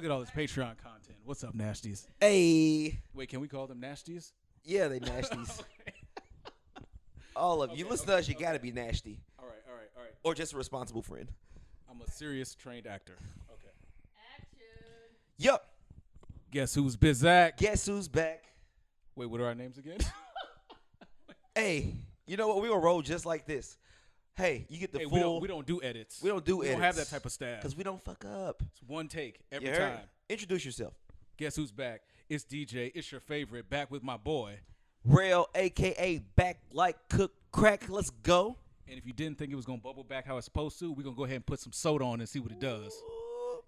Look at all this Patreon content. What's up, Nashties? Hey. Wait, can we call them Nashties? Yeah, they nasties. All of you. Listen to us, you got to be nasty. All right. Or just a responsible friend. I'm a serious trained actor. Okay. Action. Yup. Guess who's Bizak? Guess who's back? Wait, what are our names again? Hey, you know what? We're going to roll just like this. Hey, you get the full. We don't do edits. We don't do edits. We don't have that type of staff. Because we don't fuck up. It's one take every You heard? time. Introduce yourself. Guess who's back? It's DJ. It's your favorite. Back with my boy. Rail, a.k.a. back like cook crack. Let's go. And if you didn't think it was going to bubble back how it's supposed to, we're going to go ahead and put some soda on and see what it does.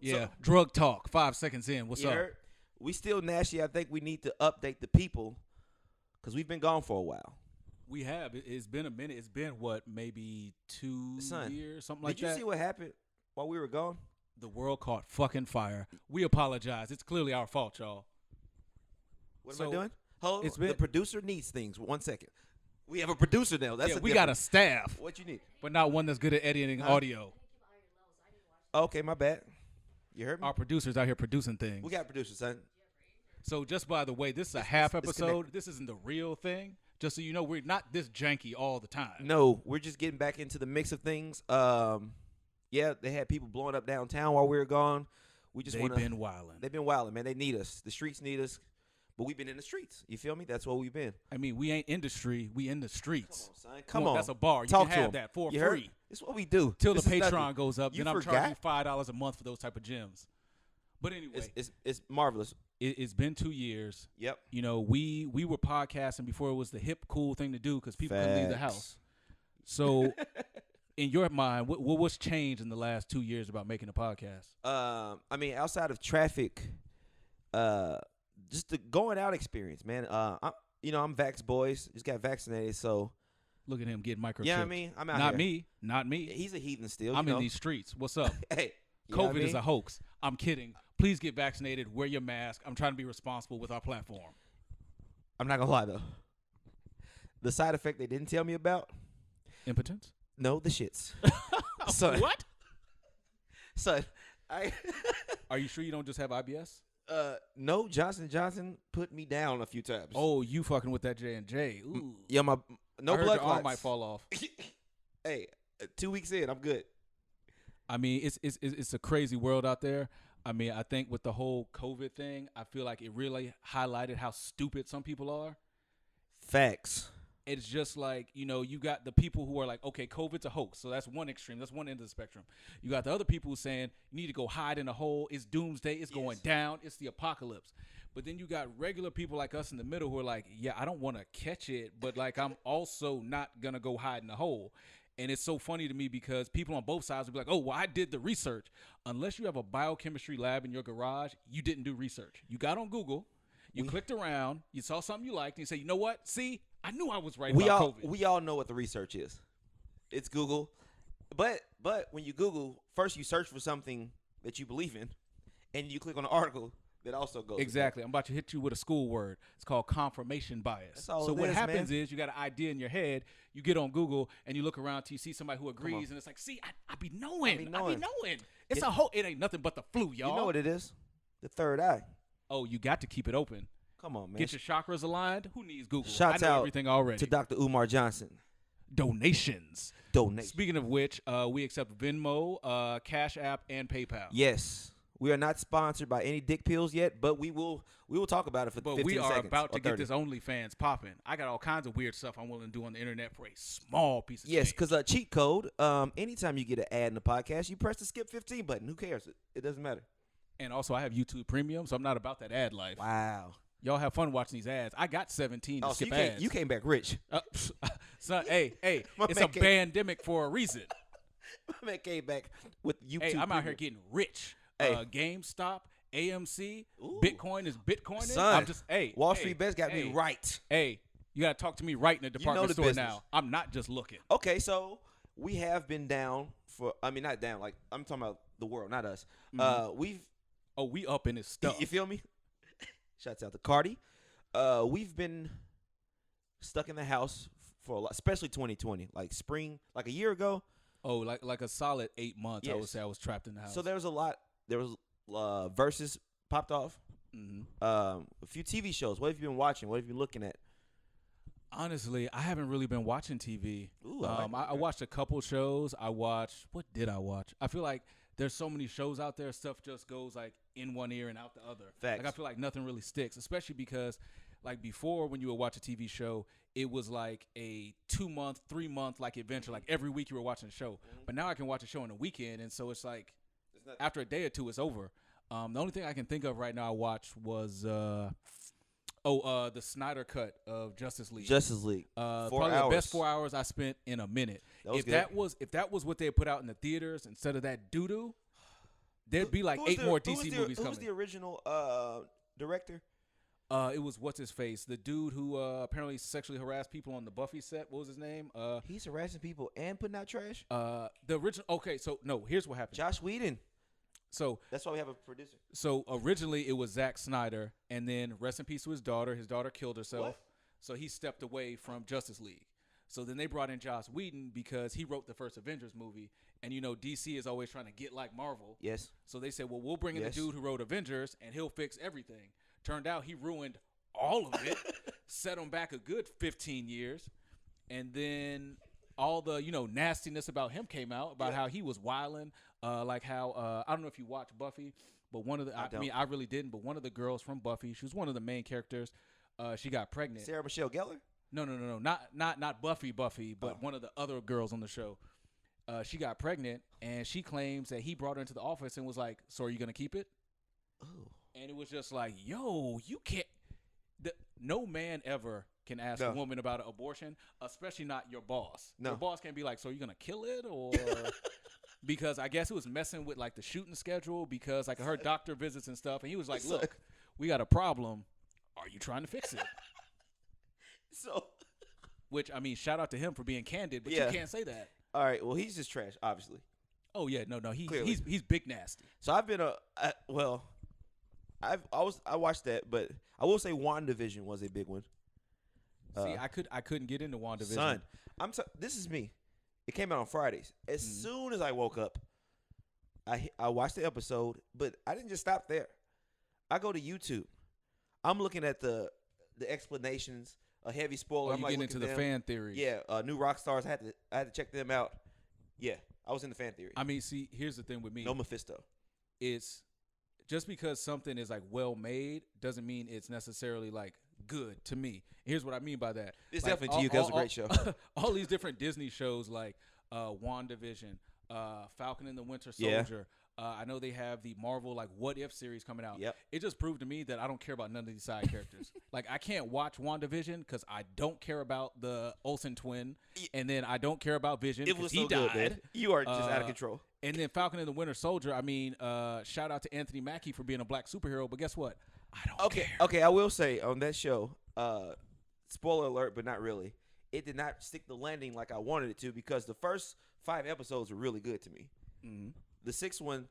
Yeah, drug talk. 5 seconds in. What's up? Heard? We still nasty. I think we need to update the people because we've been gone for a while. We have. It's been a minute. It's been, what, maybe 2 years, something like that? Did you see what happened while we were gone? The world caught fucking fire. We apologize. It's clearly our fault, y'all. What am I doing? Hold on. It's been- The producer needs things. 1 second. We have a producer now. That's we got a staff, What you need? but not one that's good at editing audio. Okay, my bad. You heard me? Our producers out here producing things. We got a producer, son. So just by the way, this is a half it's episode. This isn't the real thing. Just so you know, we're not this janky all the time. No, we're just getting back into the mix of things. Yeah, they had people blowing up downtown while we were gone. They've been wilding. They've been wilding, man. They need us. The streets need us. But we've been in the streets. You feel me? That's what we've been. I mean, we ain't industry. We in the streets. Come on, son. Come on. That's a bar. You Talk can to have 'em. that for You free. heard? It's what we do. Till This the is Patreon nothing. goes up. You Then I'm forgot? charging you $5 a month for those type of gems. But anyway, It's marvelous. it's been 2 years. Yep. You know, we were podcasting before it was the hip, cool thing to do because people couldn't leave the Facts. house. So, in your mind, what's changed in the last 2 years about making a podcast? I mean, outside of traffic, just the going out experience, man. I'm Vax Boys. Just got vaccinated, so Look at him getting microchipped. yeah. I mean, I'm out not here. me, not me. He's a heathen still. I'm you know. in these streets. What's up? Hey, you know what I COVID is mean? a hoax. I'm kidding. Please get vaccinated. Wear your mask. I'm trying to be responsible with our platform. I'm not gonna lie though. The side effect they didn't tell me about. Impotence? No, the shits. Son, What? son, I Are you sure you don't just have IBS? no. Johnson Johnson put me down a few times. Oh, you fucking with that J&J. Ooh. yeah, my no I heard blood your arm clots. might fall off. Hey, 2 weeks in, I'm good. I mean, it's a crazy world out there. I mean, I think with the whole COVID thing, I feel like it really highlighted how stupid some people are. Facts. It's just like, you know, you got the people who are like, okay, COVID's a hoax. So that's one extreme. That's one end of the spectrum. You got the other people who saying you need to go hide in a hole. It's doomsday. It's going down. It's the apocalypse. But then you got regular people like us in the middle who are like, yeah, I don't want to catch it, but like I'm also not going to go hide in a hole. And it's so funny to me because people on both sides will be like, oh, well, I did the research. Unless you have a biochemistry lab in your garage, you didn't do research. You got on Google, you clicked around, you saw something you liked, and you say, you know what? See, I knew I was right about COVID. We all know what the research is. It's Google. But when you Google, first you search for something that you believe in, and you click on an article that also goes. Exactly. I'm about to hit you with a school word. It's called confirmation bias. That's all So it what is, happens man. is you got an idea in your head, you get on Google, and you look around till you see somebody who agrees, and it's like, see, I be knowing. I be knowing. It's a whole, it ain't nothing but the flu, y'all. You know what it is? The third eye. Oh, you got to keep it open. Come on, man. Get your chakras aligned. Who needs Google? Shouts I know out everything already. to Dr. Umar Johnson. Donations. Donate. Speaking of which, we accept Venmo, Cash App, and PayPal. Yes. We are not sponsored by any dick pills yet, but we will talk about it for But 15 we are seconds about to or get 30. this OnlyFans popping. I got all kinds of weird stuff I'm willing to do on the internet for a small piece of Yes, change. because cheat code, anytime you get an ad in the podcast, you press the skip 15 button. Who cares? It doesn't matter. And also, I have YouTube Premium, so I'm not about that ad life. Wow. Y'all have fun watching these ads. I got 17 to Oh, so skip you came, ads. you came back rich. Son, hey, My it's man a pandemic for a reason. My man came back with YouTube. Hey, I'm out here Premium. getting rich. Hey. GameStop, AMC, Ooh. Bitcoin is Bitcoining. Son, I'm just, Wall Street Bets got me right. Hey, you got to talk to me right in the department the store business. now. I'm not just looking. Okay, so we have been down for, I mean, not down, like, I'm talking about the world, not us. Mm-hmm. We up in this stuff. You feel me? Shouts out to Cardi. We've been stuck in the house for a lot, especially 2020, like spring, like a year ago. Oh, like a solid 8 months, I would Yes. say I was trapped in the house. So there was Versus popped off. Mm-hmm. A few TV shows. What have you been watching? What have you been looking at? Honestly, I haven't really been watching TV. Ooh, I watched a couple shows. What did I watch? I feel like there's so many shows out there. Stuff just goes like in one ear and out the other. Facts. Like I feel like nothing really sticks, especially because like before when you would watch a TV show, it was like a 2-month, 3-month like adventure. Like every week you were watching a show. Mm-hmm. But now I can watch a show in a weekend, and so it's like not- after a day or two, it's over. The only thing I can think of right now I watched was the Snyder cut of Justice League. Justice League. 4 Probably hours. the best 4 hours I spent in a minute. If that was what they put out in the theaters instead of that doo doo, there'd be like 8 more DC movies coming. Who was the original director? It was what's his face, the dude who apparently sexually harassed people on the Buffy set. What was his name? He's harassing people and putting out trash. The original. Okay, so no, here's what happened. Josh Whedon. So That's why we have a producer. So originally it was Zack Snyder, and then rest in peace to his daughter. His daughter killed herself, What? so he stepped away from Justice League. So then they brought in Joss Whedon because he wrote the first Avengers movie, and you know DC is always trying to get like Marvel. Yes. So they said, well, we'll bring in Yes. the dude who wrote Avengers, and he'll fix everything. Turned out he ruined all of it, set him back a good 15 years, and then all the nastiness about him came out about how he was wilding, like how I don't know if you watch Buffy, but one of the I really didn't, but one of the girls from Buffy, she was one of the main characters. She got pregnant. Sarah Michelle Gellar. No, not Buffy, but one of the other girls on the show. She got pregnant, and she claims that he brought her into the office and was like, "So are you gonna keep it?" Oh. And it was just like, "Yo, you can't." No man ever can ask No. a woman about an abortion, especially not your boss. No. Your boss can't be like, "So are you gonna kill it?" Or because I guess it was messing with like the shooting schedule because like I heard doctor visits and stuff, and he was like, "Look, we got a problem. Are you trying to fix it?" So. Which I mean, shout out to him for being candid, but Yeah. you can't say that. All right. Well, he's just trash, obviously. Oh yeah, no, Clearly. he's big nasty. So I've been I watched that, but I will say WandaVision was a big one. See, I couldn't get into WandaVision. Son, this is me. It came out on Fridays. As soon as I woke up, I watched the episode, but I didn't just stop there. I go to YouTube. I'm looking at the explanations, a heavy spoiler. Oh, I'm you like getting looking into the at them. fan theory. Yeah, new rock stars. I had to check them out. Yeah, I was in the fan theory. I mean, see, here's the thing with me. No Mephisto. It's just because something is like well made doesn't mean it's necessarily like good to me. Here's what I mean by that. It's Like, definitely to you because it was a great show. All these different Disney shows like WandaVision, Falcon and the Winter Yeah. Soldier. I know they have the Marvel like What If series coming out. Yep. It just proved to me that I don't care about none of these side characters. Like I can't watch WandaVision because I don't care about the Olsen twin, and then I don't care about Vision It because was he so died. good, man. You are just out of control. And then Falcon and the Winter Soldier. I mean, shout out to Anthony Mackie for being a black superhero. But guess what? I don't care. Okay, I will say on that show, spoiler alert, but not really. It did not stick the landing like I wanted it to because the first 5 episodes were really good to me. Mm-hmm. The 6th one,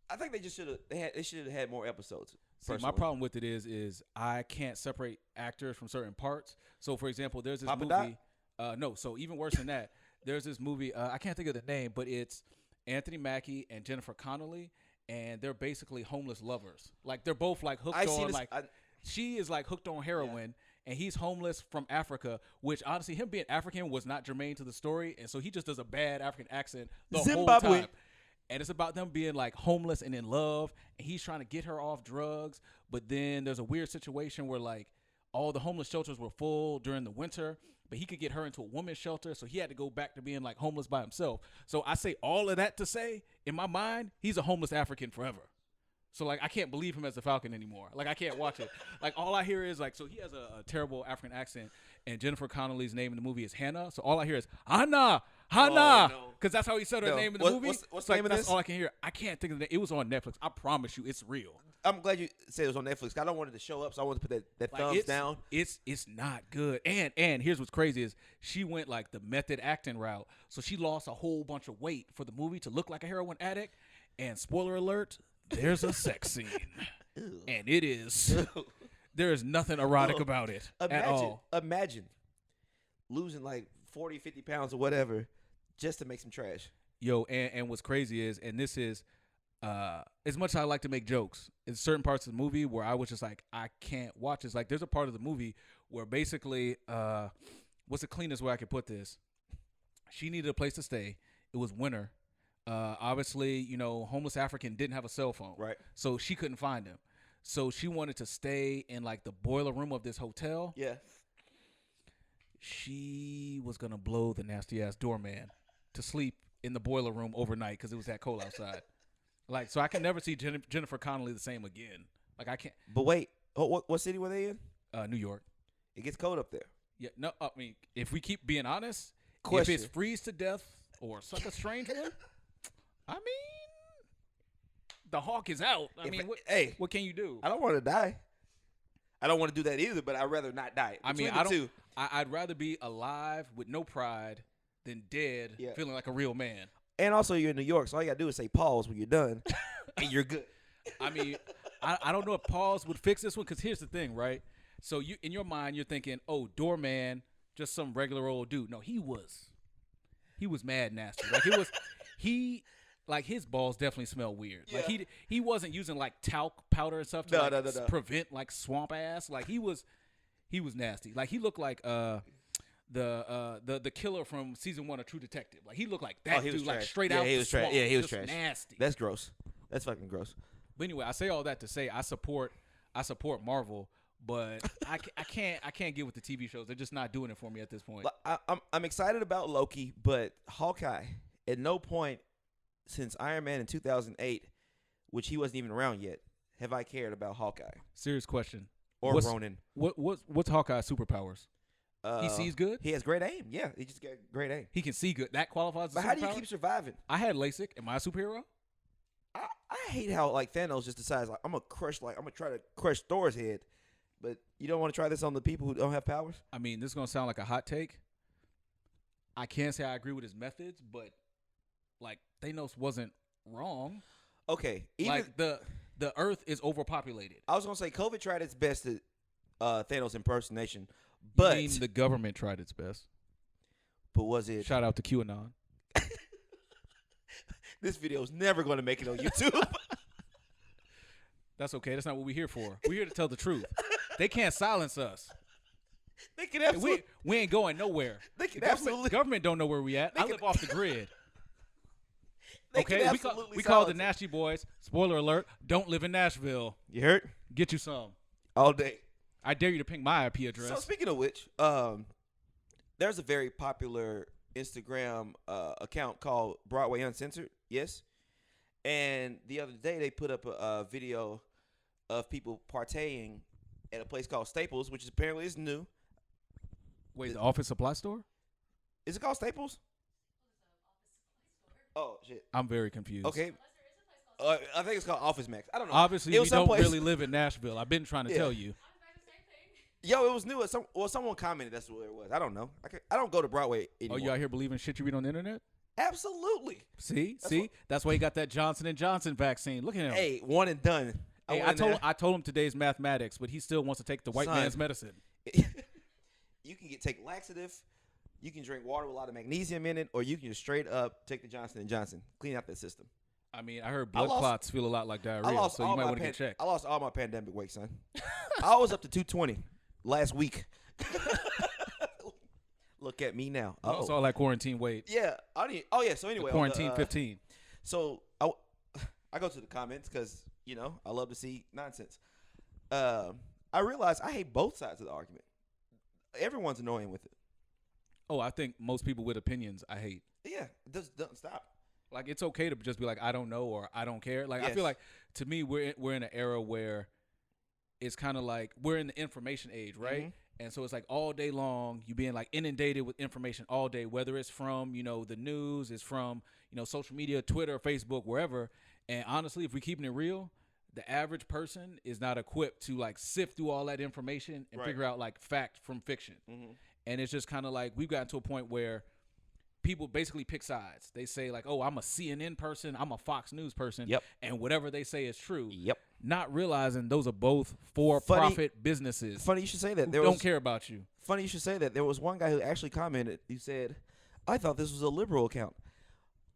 I think they just should have had more episodes. See, my personally. problem with it is I can't separate actors from certain parts. So, for example, there's this Papa movie. No, so even worse than that, there's this movie. I can't think of the name, but it's Anthony Mackie and Jennifer Connelly, and they're basically homeless lovers. Like they're both like hooked on she is like hooked on heroin. And he's homeless from Africa, which honestly, him being African was not germane to the story, and so he just does a bad African accent the whole time. And it's about them being like homeless and in love, and he's trying to get her off drugs. But then there's a weird situation where like all the homeless shelters were full during the winter, but he could get her into a women's shelter, so he had to go back to being like homeless by himself. So I say all of that to say, in my mind, he's a homeless African forever. So, like, I can't believe him as the Falcon anymore. Like, I can't watch it. Like, all I hear is, like, so he has a terrible African accent, and Jennifer Connelly's name in the movie is Hannah. So all I hear is, Hannah, because that's how he said her name in the movie. What's so the name of that's this? all I can hear. I can't think of the name. It was on Netflix. I promise you, it's real. I'm glad you said it was on Netflix. I don't want it to show up, so I wanted to put that Like, thumbs down. It's not good. And here's what's crazy is she went, like, the method acting route. So she lost a whole bunch of weight for the movie to look like a heroin addict. And spoiler alert, there's a sex scene. And it is. There is nothing erotic about it at all. Imagine losing like 40, 50 pounds or whatever just to make some trash. Yo, and what's crazy is, and this is, as much as I like to make jokes, in certain parts of the movie where I was just like, I can't watch this. Like, there's a part of the movie where basically, what's the cleanest way I could put this? She needed a place to stay. It was winter. Obviously, you know, homeless African didn't have a cell phone. Right. So she couldn't find him. So she wanted to stay in like the boiler room of this hotel. Yeah. She was going to blow the nasty ass doorman to sleep in the boiler room overnight because it was that cold outside. Like, so I can never see Jennifer Connelly the same again. Like, I can't. But wait, what city were they in? New York. It gets cold up there. Yeah, no, I mean, if we keep being honest, Question. if it's freeze to death or such a strange one, I mean, the hawk is out. I mean, what can you do? I don't want to die. I don't want to do that either, but I'd rather not die. I mean, I'd rather be alive with no pride than dead, feeling like a real man. And also, you're in New York, so all you got to do is say pause when you're done, and you're good. I mean, I don't know if pause would fix this one, because here's the thing, right? So you, in your mind, you're thinking, oh, doorman, just some regular old dude. No, he was mad nasty. Like, his balls definitely smell weird. Yeah. Like, he wasn't using, like, talc powder and stuff to prevent, like, swamp ass. Like, he was nasty. Like, he looked like the killer from season 1 of True Detective. Like, he looked like that dude, like, straight out the swamp. Yeah, he was just trash. Nasty. That's gross. That's fucking gross. But anyway, I say all that to say I support Marvel, but I can't get with the TV shows. They're just not doing it for me at this point. I'm excited about Loki, but Hawkeye, at no point since Iron Man in 2008, which he wasn't even around yet, have I cared about Hawkeye. Serious question. Or Ronin. What's Hawkeye's superpowers? He sees good? He has great aim. Yeah, he just got great aim. He can see good. That qualifies as a superpower? But how do you keep surviving? I had LASIK. Am I a superhero? I hate how, like, Thanos just decides, like, I'm going to try to crush Thor's head. But you don't want to try this on the people who don't have powers? I mean, this is going to sound like a hot take. I can't say I agree with his methods, but, like, Thanos wasn't wrong. Okay. Like, the Earth is overpopulated. I was going to say COVID tried its best at Thanos impersonation. But you mean the government tried its best. But was it? Shout out to QAnon. This video is never going to make it on YouTube. That's okay. That's not what we're here for. We're here to tell the truth. They can't silence us. They can absolutely. We ain't going nowhere. They can government don't know where we at. I live off the grid. Okay, we call the Nashty Boyz. Spoiler alert: don't live in Nashville. You heard? Get you some all day. I dare you to ping my IP address. So speaking of which, there's a very popular Instagram account called Broadway Uncensored. Yes, and the other day they put up a video of people partying at a place called Staples, which apparently is new. Wait, the office supply store? Is it called Staples? Oh shit! I'm very confused. Okay. I think it's called Office Max. I don't know. Obviously, you don't really live in Nashville. I've been trying to tell you. Yo, it was new. Someone commented that's what it was. I don't know. I don't go to Broadway anymore. Oh, you out here believing shit you read on the internet? Absolutely. See, that's why he got that Johnson & Johnson vaccine. Look at him. Hey, one and done. Hey, I told him today's mathematics, but he still wants to take the white man's medicine. You can take laxative. You can drink water with a lot of magnesium in it, or you can just straight up take the Johnson & Johnson. Clean out that system. I mean, I heard blood clots feel a lot like diarrhea, so you might want to get checked. I lost all my pandemic weight, son. I was up to 220 last week. Look at me now. It's all that quarantine weight. Yeah. So anyway. Quarantine 15. So I go to the comments because, I love to see nonsense. I realize I hate both sides of the argument. Everyone's annoying with it. Oh, I think most people with opinions I hate. Yeah. It doesn't stop. Like, it's okay to just be like, I don't know or I don't care. Like, yes. I feel like, to me, we're in an era where it's kind of like we're in the information age, right? Mm-hmm. And so it's like all day long, you being like inundated with information all day, whether it's from, the news, it's from, social media, Twitter, Facebook, wherever. And honestly, if we're keeping it real, the average person is not equipped to like sift through all that information and figure out like fact from fiction. Mm-hmm. And it's just kind of like we've gotten to a point where people basically pick sides. They say like, oh, I'm a CNN person, I'm a Fox News person, and whatever they say is true. Yep. Not realizing those are both for-profit businesses. Funny you should say that. Don't care about you. Funny you should say that. There was one guy who actually commented. He said, I thought this was a liberal account.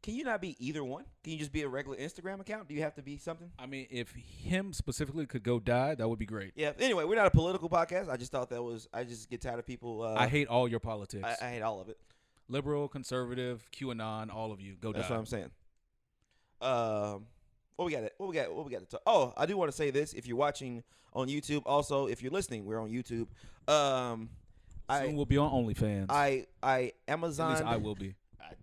Can you not be either one? Can you just be a regular Instagram account? Do you have to be something? I mean, if him specifically could go die, that would be great. Yeah. Anyway, we're not a political podcast. I just thought that was. I just get tired of people. I hate all your politics. I hate all of it. Liberal, conservative, QAnon, all of you. Go die. That's what I'm saying. What we got? What we got to talk? Oh, I do want to say this. If you're watching on YouTube, also if you're listening, we're on YouTube. Soon we'll be on OnlyFans. I Amazon. At least I will be.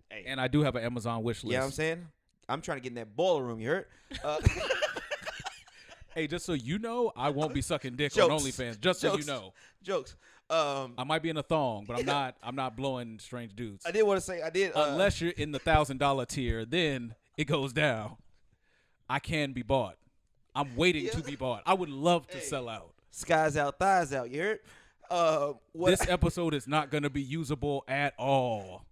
Hey. And I do have an Amazon wish list. Yeah, I'm saying. I'm trying to get in that boiler room. You heard? Hey, just so you know, I won't be sucking dick Jokes. on OnlyFans. Just so you Jokes. know. Jokes. I might be in a thong, but I'm not blowing strange dudes. I did want to say I did. Unless you're in the $1,000 tier, then it goes down. I can be bought. I'm waiting to be bought. I would love to sell out. Skies out, thighs out. You heard? This episode is not going to be usable at all.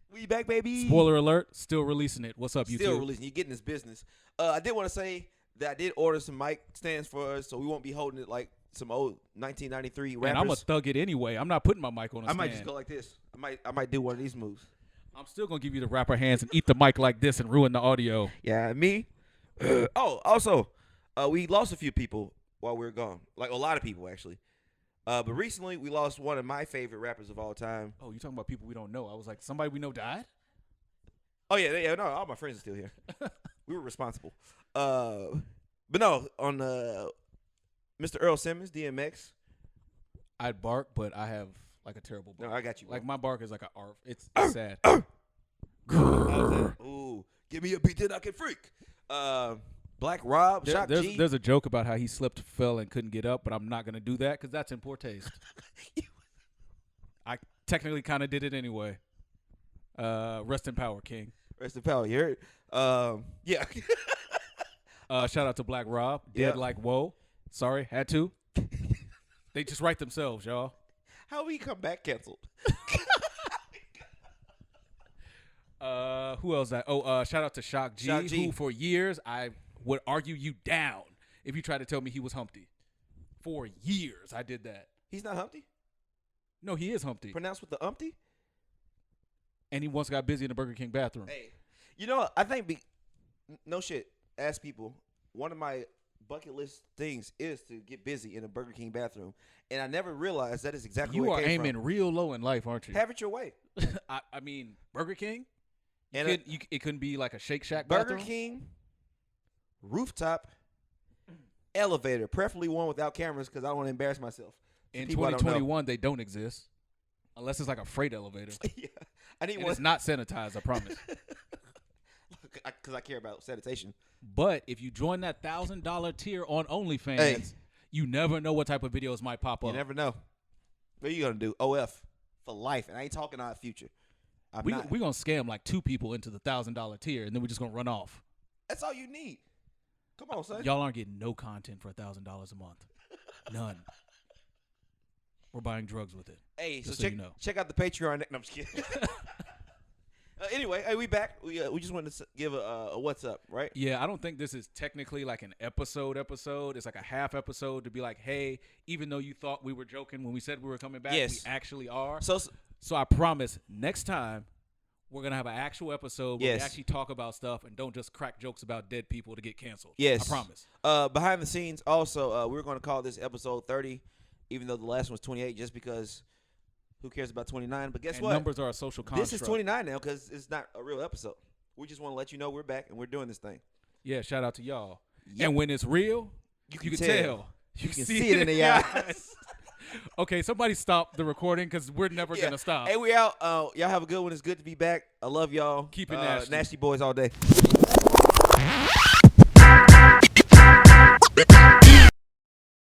We back, baby. Spoiler alert, still releasing it. What's up, YouTube? Still releasing. You getting this business. I did want to say that I did order some mic stands for us, so we won't be holding it like some old 1993 rappers. And I'm going to thug it anyway. I'm not putting my mic on a stand. I might just go like this. I might do one of these moves. I'm still going to give you the rapper hands and eat the mic like this and ruin the audio. Yeah, me. Also, we lost a few people while we were gone. Like a lot of people, actually. But recently, we lost one of my favorite rappers of all time. Oh, you talking about people we don't know. I was like, somebody we know died? Oh, yeah, no, all my friends are still here. We were responsible. But no, on Mr. Earl Simmons, DMX. I'd bark, but I have like a terrible bark. No, I got you. Like my bark is like a arf. It's sad. Ooh, give me a beat that I can freak. Black Rob, Shock G. There's a joke about how he slipped, fell, and couldn't get up, but I'm not going to do that because that's in poor taste. I technically kind of did it anyway. Rest in power, King. Rest in power, you heard? Yeah. Shout out to Black Rob. Dead like whoa. Sorry, had to. They just write themselves, y'all. How we come back canceled? Who else? Shout out to Shock G, who for years I would argue you down if you tried to tell me he was Humpty. For years I did that. He's not Humpty? No, he is Humpty. Pronounced with the umpty? And he once got busy in the Burger King bathroom. Hey, you know, I think, no shit, ask people, one of my bucket list things is to get busy in a Burger King bathroom. And I never realized that is exactly you where it came aiming from. real low in life, aren't you? Have it your way. I mean, Burger King? And it couldn't be like a Shake Shack Burger bathroom? King, rooftop, elevator, preferably one without cameras because I don't want to embarrass myself. In 2021, they don't exist. Unless it's like a freight elevator. Yeah. I need and one. It's not sanitized, I promise. Because I care about sanitation. But if you join that $1,000 tier on OnlyFans, you never know what type of videos might pop up. You never know. What are you going to do? OF for life. And I ain't talking our future. We're going to scam like 2 people into the $1,000 tier, and then we're just going to run off. That's all you need. Come on, son. Y'all aren't getting no content for $1,000 a month. None. We're buying drugs with it. Hey, just so check, you know. Check out the Patreon. No, I'm just kidding. Anyway, hey, we back. We just wanted to give a what's up, right? Yeah, I don't think this is technically like an episode. It's like a half episode to be like, hey, even though you thought we were joking when we said we were coming back, we actually are. So I promise next time we're going to have an actual episode where we actually talk about stuff and don't just crack jokes about dead people to get canceled. Yes. I promise. Behind the scenes, also, we're going to call this episode 30, even though the last one was 28, just because who cares about 29? But guess what? Numbers are a social construct. This is 29 now because it's not a real episode. We just want to let you know we're back and we're doing this thing. Yeah, shout out to y'all. Yep. And when it's real, you can tell. You can see it in the eyes. Okay, somebody stop the recording because we're never going to stop. Hey, we out. Y'all have a good one. It's good to be back. I love y'all. Keep it nasty. Nashty Boyz all day.